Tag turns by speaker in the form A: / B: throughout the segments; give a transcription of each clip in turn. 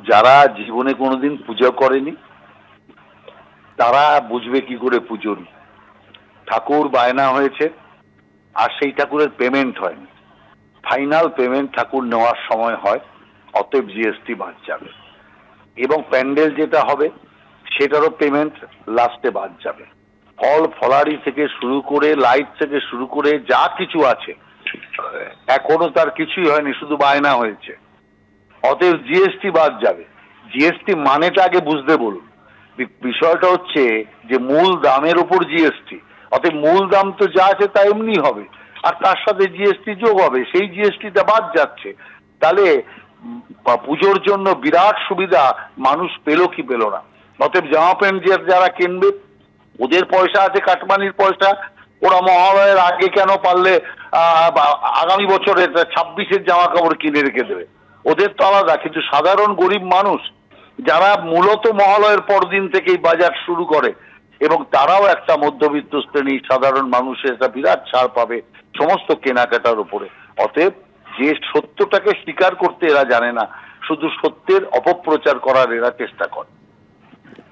A: যারা জীবনে কোনোদিন পূজা করেনি তারা বুঝবে কি করে পুজোর। ঠাকুর বায়না হয়েছে আর সেই ঠাকুরের পেমেন্ট হয়নি, ফাইনাল পেমেন্ট ঠাকুর নেওয়ার সময় হয়, অতএব জিএসটি বাদ যাবে। এবং প্যান্ডেল যেটা হবে সেটারও পেমেন্ট লাস্টে বাদ যাবে। ফল ফলারি থেকে শুরু করে লাইট থেকে শুরু করে যা কিছু আছে এখনো তার কিছুই হয়নি, শুধু বায়না হয়েছে, অতএব জিএসটি বাদ যাবে। জিএসটি মানেটা আগে বুঝতে বলুন। বিষয়টা হচ্ছে যে মূল দামের উপর জিএসটি, অতএব মূল দাম তো যা আছে তা এমনি হবে, আর তার সাথে জিএসটি যোগ হবে, সেই জিএসটিটা বাদ যাচ্ছে। তাহলে পুজোর জন্য বিরাট সুবিধা মানুষ পেল কি পেল না। অতএব জামা প্যান্ট যারা কিনবে ওদের পয়সা আছে, কাটমানির পয়সা, ওরা মহালয়ের আগে কেন পারলে আগামী বছরে 26-এর জামা কাপড় কিনে রেখে দেবে, ওদের তো আলাদা। কিন্তু সাধারণ গরিব মানুষ যারা মূলত মহালয়ের পরদিন থেকেই বাজার শুরু করে, এবং তারাও একটা মধ্যবিত্ত শ্রেণী সাধারণ মানুষের একটা বিরাট ছাড় পাবে সমস্ত কেনাকাটার উপরে। অতএব যে সত্যটাকে স্বীকার করতে এরা জানে না, শুধু সত্যের অপপ্রচার করার এরা চেষ্টা করে।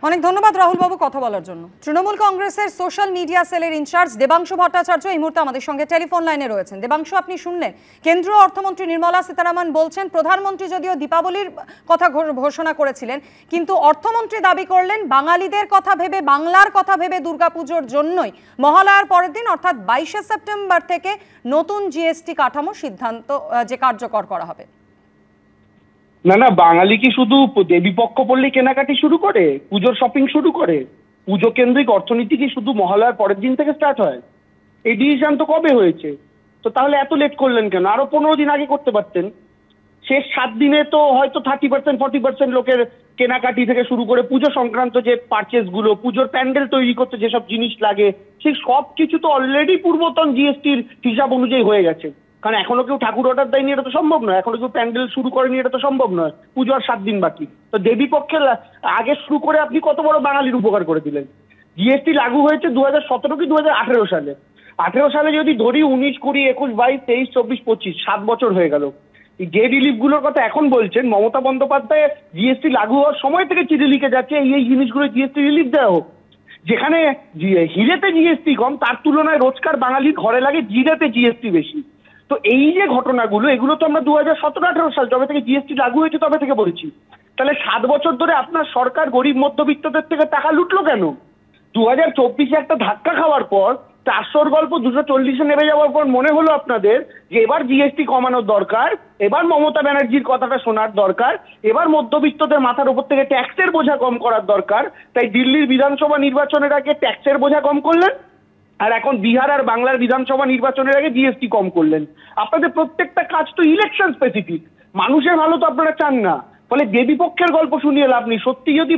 B: অনেক ধন্যবাদ রাহুল বাবু কথা বলার জন্য। তৃণমূল কংগ্রেসের সোশ্যাল মিডিয়া সেলের ইনচার্জ দেবাংশু ভট্টাচার্য এই মুহূর্তে আমাদের সঙ্গে টেলিফোন লাইনে রয়েছেন। দেবাংশু, আপনি শুনলেন কেন্দ্রীয় অর্থমন্ত্রী নির্মলা সীতারামন বলছেন, প্রধানমন্ত্রী যদিও দীপাবলির কথা ঘোষণা করেছিলেন, কিন্তু অর্থমন্ত্রী দাবি করলেন বাঙালিদের কথা ভেবে, বাংলার কথা ভেবে দুর্গাপুজোর জন্যই মহালয়ার পরের দিন অর্থাৎ 22শে সেপ্টেম্বর থেকে নতুন জিএসটি কাঠামো সিদ্ধান্ত যে কার্যকর করা হবে।
C: না, বাঙালি কি শুধু দেবীপক্ষ পড়লেই কেনাকাটি শুরু করে, পুজোর শপিং শুরু করে? পুজো কেন্দ্রিক অর্থনীতি কি শুধু মহালয়ার পরের দিন থেকে স্টার্ট হয়? এই ডিসিশন তো কবে হয়েছে? তো তাহলে এত লেট করলেন কেন? আরো 15 দিন আগে করতে পারতেন। শেষ 7 দিনে তো হয়তো 30% 40% লোকের কেনাকাটি থেকে শুরু করে পুজো সংক্রান্ত যে পারচেস গুলো, পুজোর প্যান্ডেল তৈরি করতে যেসব জিনিস লাগে, সেই সব কিছু তো অলরেডি পূর্বতন জিএসটির হিসাব অনুযায়ী হয়ে গেছে। কারণ এখনো কেউ ঠাকুর অর্ডার দেয়নি, এটা তো সম্ভব নয়। এখনো কেউ প্যান্ডেল শুরু করেনি, এটা তো সম্ভব নয়। পুজো আর 7 দিন বাকি। তো দেবী পক্ষের আগে শুরু করে আপনি কত বড় বাঙালির উপকার করে দিলেন। জিএসটি লাগু হয়েছে 2017 কি 2018 সালে। 18 সালে যদি ধরি 19, 20, 21, 22, 23, 24, 25, 7 বছর হয়ে গেল। যে রিলিফ গুলোর কথা এখন বলছেন, মমতা বন্দ্যোপাধ্যায় জিএসটি লাগু হওয়ার সময় থেকে চিঠি লিখে যাচ্ছে এই জিনিসগুলো জিএসটি রিলিফ দেওয়া হোক। যেখানে হিরেতে জিএসটি কম, তার তুলনায় রোজকার বাঙালির ঘরে লাগে জিরেতে জিএসটি বেশি। তো এই যে ঘটনাগুলো, এগুলো তো আমরা 2017-18 সাল যবে থেকে জিএসটি লাগু হয়েছে তবে থেকে বলছি। তাহলে 7 বছর ধরে আপনার সরকার গরিব মধ্যবিত্তদের থেকে টাকা লুটলো কেন? 2024-এ একটা ধাক্কা খাওয়ার পর, 400-র গল্প 240-এ নেমে যাওয়ার পর মনে হলো আপনাদের যে এবার জিএসটি কমানোর দরকার, এবার মমতা ব্যানার্জির কথাটা শোনার দরকার, এবার মধ্যবিত্তদের মাথার উপর থেকে ট্যাক্সের বোঝা কম করার দরকার। তাই দিল্লির বিধানসভা নির্বাচনের আগে ট্যাক্সের বোঝা কম করলেন, আর এখন বিহার আর বাংলার বিধানসভা নির্বাচনের আগে জিএসটি কম করলেন। আপনাদের প্রত্যেকটা কাজ তো ইলেকশন স্পেসিফিক, মানুষের ভালো তো আপনারা চান না। ফলে দেবী পক্ষের গল্প শুনিয়ে লাভ নেই। সত্যি যদি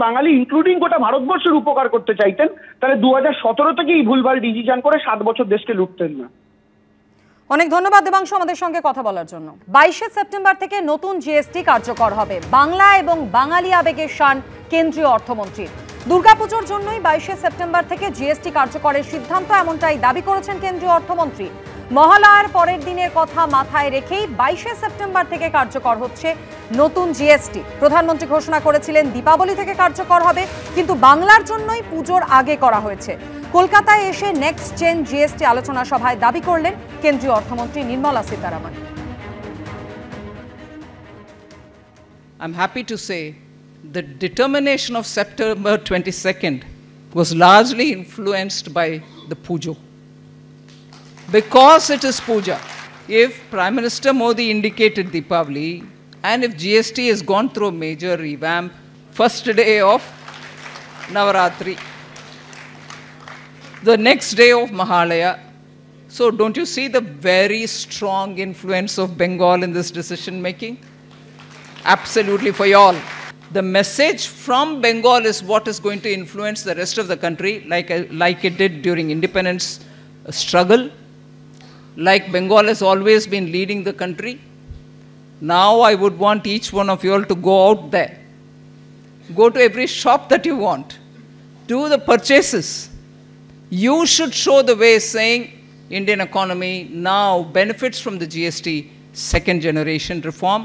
C: বাঙালি ইনক্লুডিং গোটা ভারতবর্ষের উপকার করতে চাইতেন, তাহলে 2017 থেকেই ভুলভাল ডিসিশন করে 7 বছর দেশকে লুটতেন না।
B: অনেক ধন্যবাদ দেবাংশু আমাদের সঙ্গে কথা বলার জন্য। 22শে সেপ্টেম্বর থেকে নতুন জিএসটি কার্যকর হবে। বাংলা এবং বাঙালি আবেগের শান কেন্দ্রীয় অর্থমন্ত্রীর। দুর্গাপুজোর জন্যই 22শে সেপ্টেম্বর থেকে জিএসটি কার্যকরের সিদ্ধান্ত, এমনটাই দাবি করেছেন কেন্দ্রীয় অর্থমন্ত্রী। মহালয়ার পরের দিনের কথা মাথায় রেখেই 22শে সেপ্টেম্বর থেকে কার্যকর হচ্ছে নতুন জিএসটি। প্রধানমন্ত্রী ঘোষণা করেছিলেন দীপাবলি থেকে কার্যকর হবে, কিন্তু বাংলার জন্যই পুজোর আগে করা হয়েছে। কলকাতায় এসে নেক্সট জেন জিএসটি আলোচনা সভায় দাবি করলেন কেন্দ্রীয় অর্থমন্ত্রী Nirmala Sitharaman.
D: I'm happy to say the determination of September 22nd was largely influenced by the Pujo. Because it is Puja, if Prime Minister Modi indicated Deepavali, and if GST has gone through a major revamp, first day of Navaratri, the next day of Mahalaya, so don't you see the very strong influence of Bengal in this decision making? Absolutely, for you all. The message from Bengal is what is going to influence the rest of the country, like it did during independence struggle, like Bengal has always been leading the country. Now I would want each one of you all to go out there. Go to every shop that you want. Do the purchases. You should show the way, saying Indian economy now benefits from the GST second generation reform.